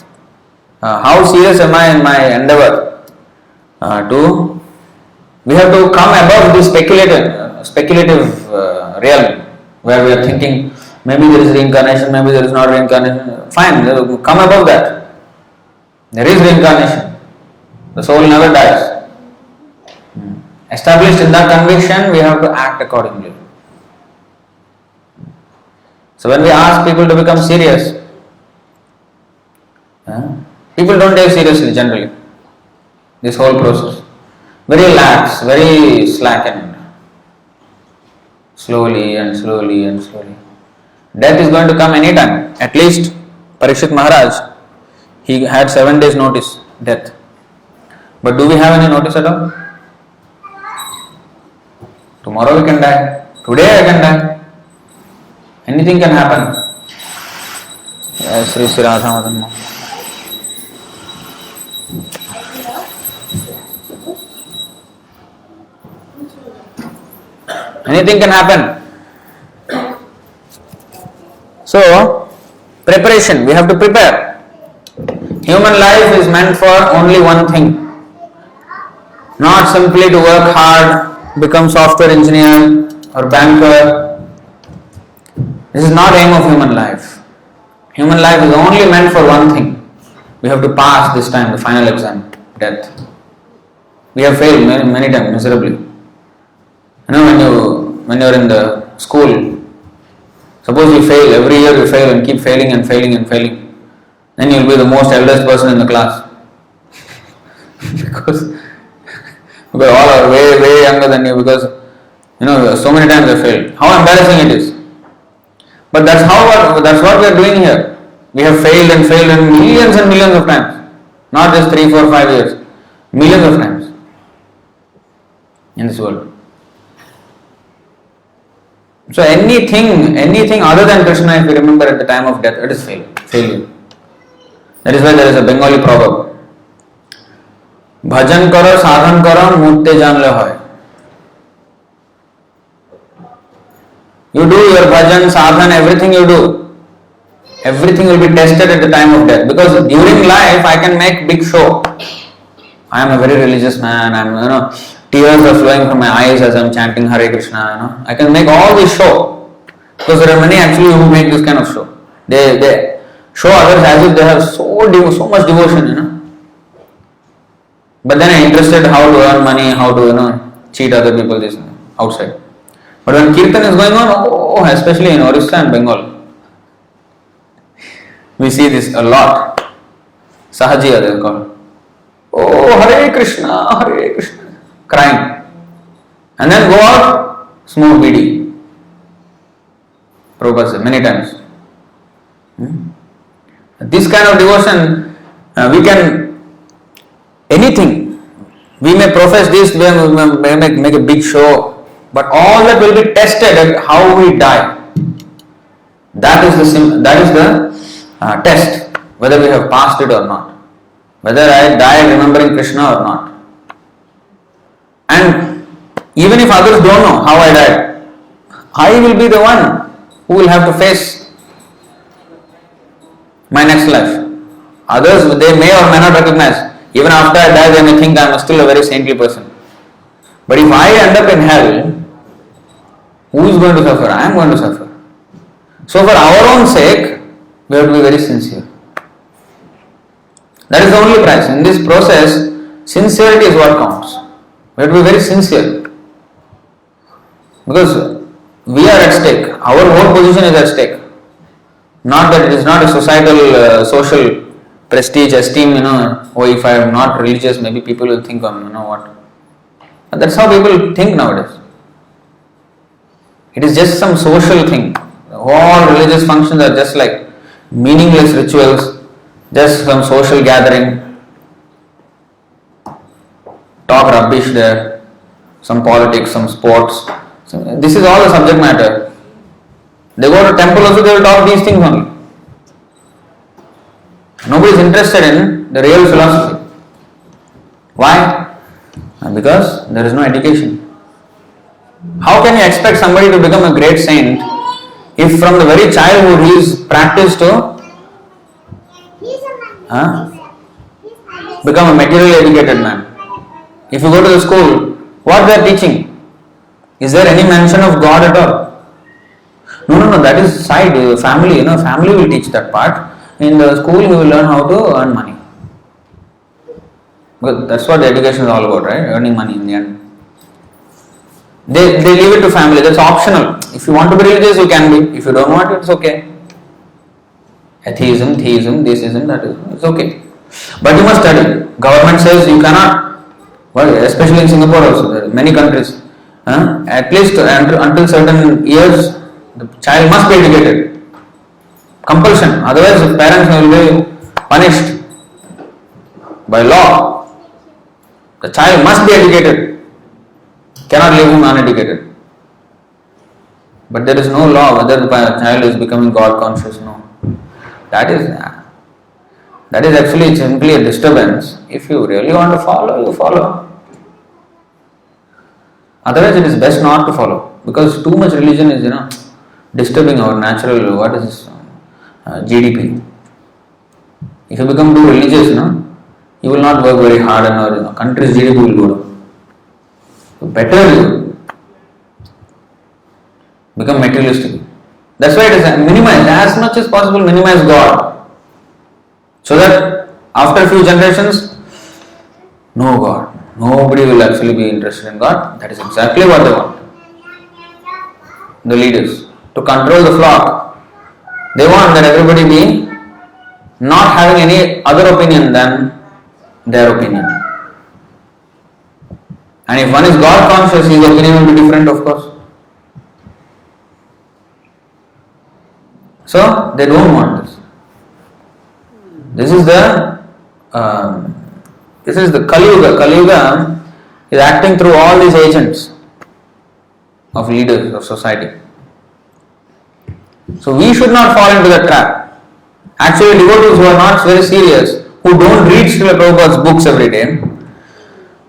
Speaker 3: How serious am I in my endeavor? We have to come above this speculative realm where we are thinking maybe there is reincarnation, maybe there is not reincarnation. Fine, come above that. There is reincarnation. The soul never dies. Established in that conviction, we have to act accordingly. So when we ask people to become serious, people don't take seriously generally this whole process. Very lax, very slackened. Slowly and slowly and slowly. Death is going to come anytime. At least Parikshit Maharaj, he had 7 days notice, death. But do we have any notice at all? Tomorrow we can die. Today I can die. Anything can happen. Sri Sri Radha Madan. Anything can happen. So, preparation, we have to prepare. Human life is meant for only one thing. Not simply to work hard, become software engineer or banker. This is not aim of human life. Human life is only meant for one thing. We have to pass this time, the final exam, death. We have failed many times miserably. When you are in the school, suppose you fail, every year you fail and keep failing and failing and failing. Then you will be the most eldest person in the class. because all are way younger than you, because so many times I failed. How embarrassing it is. But that's what we are doing here. We have failed and millions of times. Not just 3, 4, 5 years. Millions of times in this world. So anything other than Krishna, if you remember at the time of death, it is failure. That is why there is a Bengali proverb. Bhajan karo, sadhan karo, murte janle hoy. You do your bhajan, sadhan, everything you do. Everything will be tested at the time of death. Because during life, I can make big show. I am a very religious man. tears are flowing from my eyes as I'm chanting Hare Krishna. I can make all this show because there are many actually who make this kind of show. They show others as if they have so much devotion. But then I'm interested how to earn money, how to cheat other people this outside. But when kirtan is going on, especially in Orissa and Bengal, we see this a lot. Sahajiya they are called. Oh, Hare Krishna, crying. And then go out, smoke bidi. Prabhupada said many times. This kind of devotion, we can, anything. We may profess this, we may make a big show, but all that will be tested at how we die. That is the test, whether we have passed it or not. Whether I die remembering Krishna or not. And even if others don't know how I died, I will be the one who will have to face my next life. Others, they may or may not recognize. Even after I die, they may think I am still a very saintly person. But if I end up in hell, who is going to suffer? I am going to suffer. So for our own sake, we have to be very sincere. That is the only price. In this process, sincerity is what counts. We have to be very sincere. Because we are at stake. Our whole position is at stake. Not that it is not a societal, social prestige, esteem, if I am not religious, maybe people will think what. And that's how people think nowadays. It is just some social thing. All religious functions are just like meaningless rituals, just some social gathering, talk rubbish there, some politics, some sports. This is all the subject matter. They go to temple also, they will talk these things only. Nobody is interested in the real philosophy. Why? Because there is no education. How can you expect somebody to become a great saint if from the very childhood he is practiced to become a materially educated man? If you go to the school, what they are teaching? Is there any mention of God at all? No, that is side, family, family will teach that part. In the school you will learn how to earn money. Because that's what the education is all about, right? Earning money in the end. They leave it to family, that's optional. If you want to be religious, you can be. If you don't want it, it's okay. Atheism, theism, theism, that is, it's okay. But you must study. Government says you cannot, especially in Singapore also, there are many countries. At least until certain years, the child must be educated. Compulsion, otherwise the parents will be punished by law. The child must be educated. Cannot leave him uneducated. But there is no law whether the child is becoming God conscious. No. That is actually simply a disturbance. If you really want to follow, you follow. Otherwise it is best not to follow. Because too much religion is, disturbing our natural, GDP. If you become too religious, you will not work very hard and our country's GDP will go down. So better you become materialistic. That's why it is minimize, as much as possible minimize God. So that after a few generations, no God. Nobody will actually be interested in God. That is exactly what they want. The leaders. To control the flock. They want that everybody be not having any other opinion than their opinion. And if one is God conscious, his opinion will be different, of course. So they don't want this. This is the Kali Yuga. Kali Yuga is acting through all these agents of leaders of society. So we should not fall into that trap. Actually, devotees who are not very serious, who don't read Srila Prabhupada's books every day,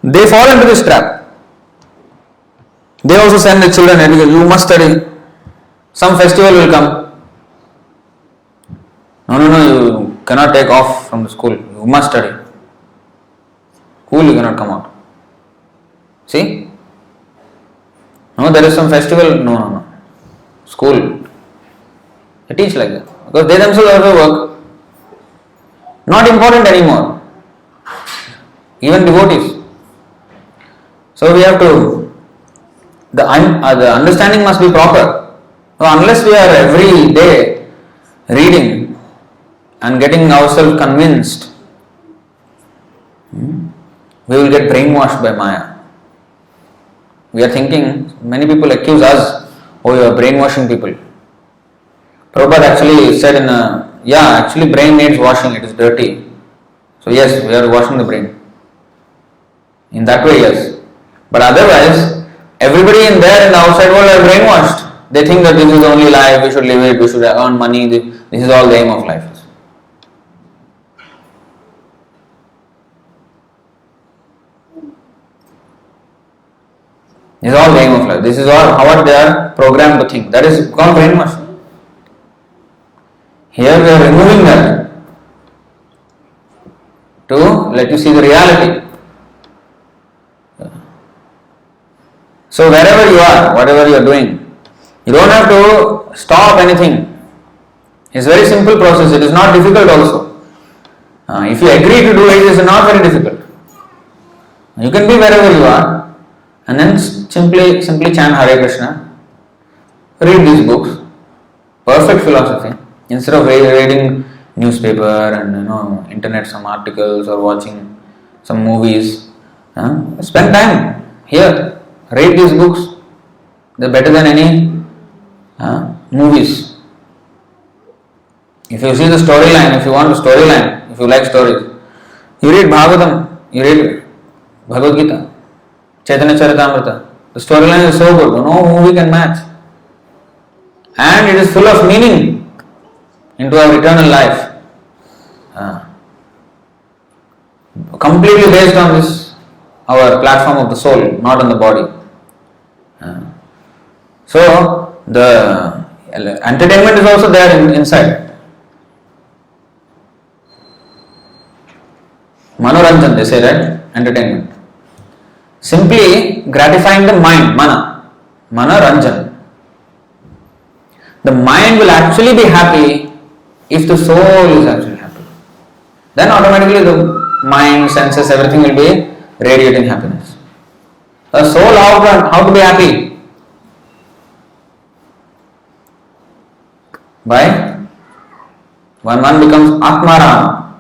Speaker 3: they fall into this trap. They also send the children, you must study. Some festival will come. No, you cannot take off from the school. You must study. School you cannot come out. See? No, there is some festival. No. School. They teach like that. Because they themselves also work. Not important anymore. Even devotees. So we have to, the understanding must be proper. So unless we are every day reading and getting ourselves convinced, we will get brainwashed by Maya. We are thinking, many people accuse us, oh, you are brainwashing people. Prabhupada actually said actually brain needs washing, it is dirty. So yes, we are washing the brain. In that way, yes. But otherwise, everybody in the outside world are brainwashed. They think that this is only life, we should live it, we should earn money, this is all the aim of life. This is all the aim of life. This is all how they are programmed to think. That is called brainwash. Here we are removing that to let you see the reality. So wherever you are, whatever you are doing, you don't have to stop anything. It's a very simple process. It is not difficult also. If you agree to do it, it is not very difficult. You can be wherever you are and then simply chant Hare Krishna, read these books, perfect philosophy. Instead of reading newspaper and internet some articles or watching some movies, spend time here. Read these books. They're better than any movies. If you see the storyline, if you want the storyline, if you like stories, you read Bhagavatam, you read Bhagavad Gita, Chaitanya Charitamrita. The storyline is so good, no movie can match. And it is full of meaning into our eternal life. Completely based on this, our platform of the soul, not on the body. So, the entertainment is also there inside. Manoranjan, they say, right? Entertainment. Simply gratifying the mind, Manoranjan. The mind will actually be happy if the soul is actually happy. Then automatically the mind, senses, everything will be radiating happiness. The soul, how to be happy? By when one becomes Atmarama.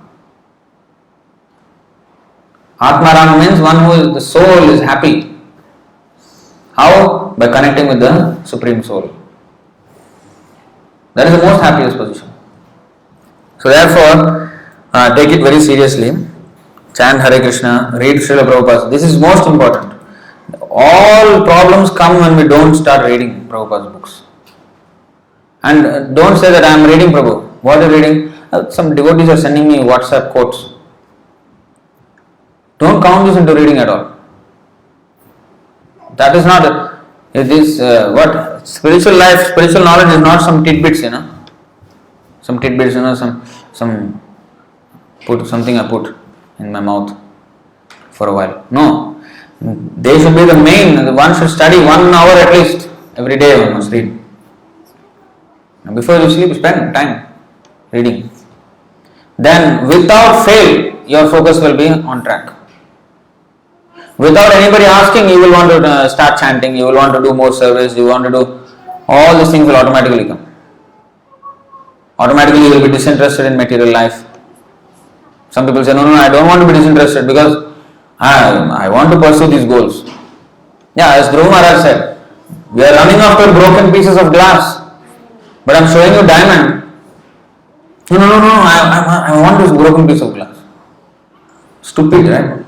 Speaker 3: Atmarama means one the soul is happy. How? By connecting with the Supreme Soul. That is the most happiest position. So therefore, take it very seriously. Chant Hare Krishna, read Srila Prabhupada. This is most important. All problems come when we don't start reading Prabhupada's books. And don't say that I am reading Prabhu. What are you reading? Some devotees are sending me WhatsApp quotes. Don't count this into reading at all. That is not what spiritual life, spiritual knowledge is not some tidbits, some tidbits, some put something I put in my mouth for a while. No, they should be the main. One should study 1 hour at least every day. One must read. And before you sleep, spend time reading. Then, without fail, your focus will be on track. Without anybody asking, you will want to start chanting, you will want to do more service, you want to do all these things will automatically come. Automatically, you will be disinterested in material life. Some people say, no, I don't want to be disinterested because I want to pursue these goals. Yeah, as Dhruva Maharaj said, we are running after broken pieces of glass, but I am showing you diamond. No, I want this broken piece of glass. Stupid, right?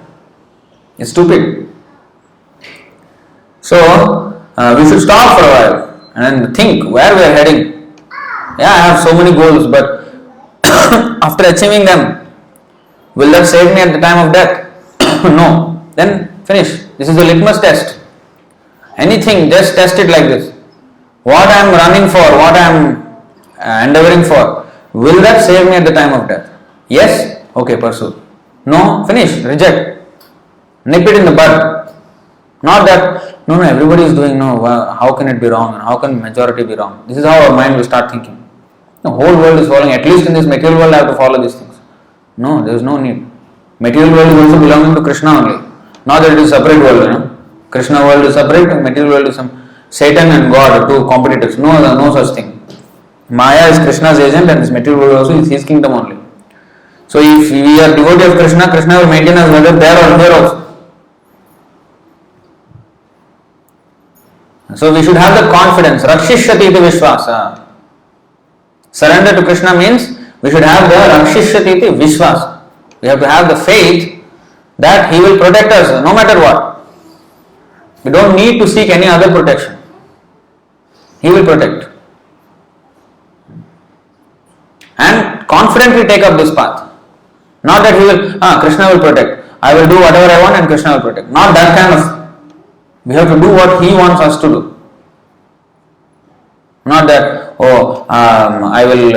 Speaker 3: It's stupid. So, we should stop for a while and think where we are heading. Yeah, I have so many goals, but after achieving them, will that save me at the time of death? No. Then finish. This is a litmus test. Anything, just test it like this. What I am running for, what I am endeavoring for, will that save me at the time of death? Yes? Okay, pursue. No? Finish. Reject. Nip it in the bud. Not that, no, everybody is doing, no, how can it be wrong and how can majority be wrong? This is how our mind will start thinking. The whole world is following, at least in this material world I have to follow these things. No, there is no need. Material world is also belonging to Krishna only. Not that it is separate world, Krishna world is separate and material world is some Satan and God, two competitors. No, no such thing. Maya is Krishna's agent and this material world also is his kingdom only. So if we are devotee of Krishna, Krishna will maintain us whether there or here also. So we should have the confidence. Rakshishyati iti vishwasa. Surrender to Krishna means we should have the Rakshishyati iti vishwasa. We have to have the faith that He will protect us no matter what. We don't need to seek any other protection. He will protect. And confidently take up this path. Not that He will, Krishna will protect. I will do whatever I want and Krishna will protect. Not that kind of. We have to do what He wants us to do. Not that, I will,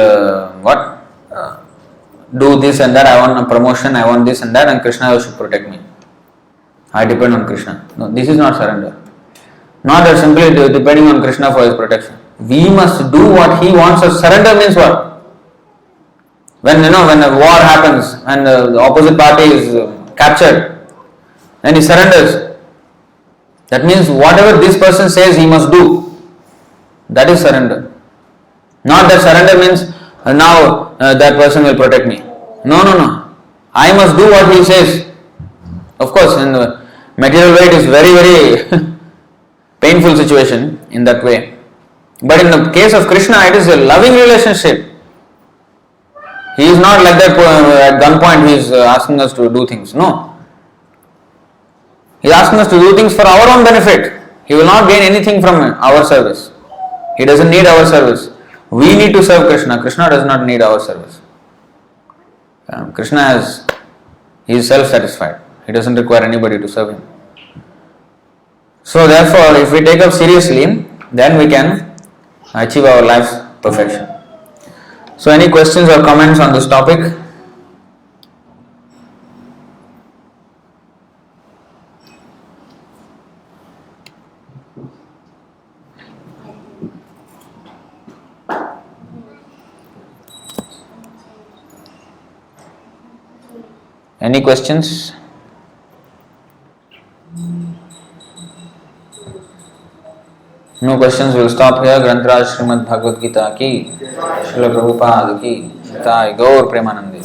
Speaker 3: do this and that, I want a promotion, I want this and that, and Krishna should protect me. I depend on Krishna. No, this is not surrender. Not that simply depending on Krishna for His protection. We must do what He wants us. Surrender means what? When a war happens and the opposite party is captured, then he surrenders. That means whatever this person says he must do. That is surrender. Not that surrender means now that person will protect me. No. I must do what he says. Of course, in the material way it is very, very painful situation in that way. But in the case of Krishna, it is a loving relationship. He is not like that at gunpoint he is asking us to do things. No. He is asking us to do things for our own benefit. He will not gain anything from our service. He doesn't need our service. We need to serve Krishna. Krishna does not need our service. Krishna he is self-satisfied. He doesn't require anybody to serve him. So therefore, if we take up seriously, then we can achieve our life's perfection. So any questions or comments on this topic? Any questions? No questions, we'll stop here. Grantraj Srimad Bhagavad Gita ki, Srila Prabhupada ki, Gaur Premanandi.